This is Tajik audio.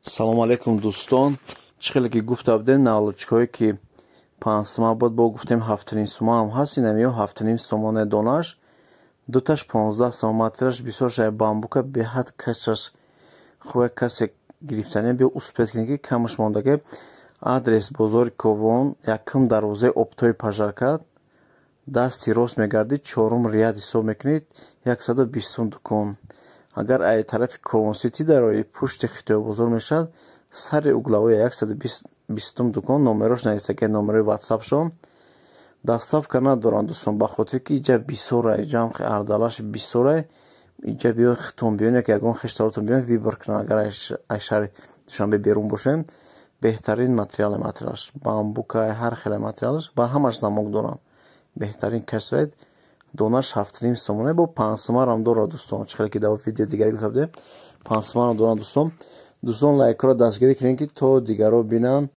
салом алейкум дӯстон. Чӣ хеле ки гуфта будем навлочкое ки 5 сума буд, бо гуфтем 7 сума ҳам ҳаст. Инамиё 7 сомоне донаш, дуташ 15 сума материалаш бисёр шай бамбука беҳад кашаш хубе касе гирифтане бе успет кинеги камаш мондаге. Адрес бозори Ковон, якум дарвозаи Оптои Пажаркад, дасти рост мегардид, 4 риад ҳисоб мекунед, 120 дукон. Агар ай тарафи Ковон-Сити дарои пушти Хитобозор мешавад, сари углавои 120 дукон, номерош нависаги номерои ватсапшон. Доставка надоранд дӯстон, ба хотире ки иҷа бисёра, иҷа ардалаш бисёра, иҷа биёед хитон биёнед, ягон хештаротон биёнед вибор кунанд. Агар ай шаҳри Душанбе берун бошем, беҳтарин материалаш бамбука, ҳар хеле материалаш ба ҳамаш замок доранд. Беҳтарин кашед донаш 7 сомоне бо 5 сомарам дорад дӯстон. Чӣ хеле ки дар видео дигари гуфта будем 5 сомарам дорад дӯстон. Дӯстон лайкро дастгирӣ кинед ки то дигарро бинанд.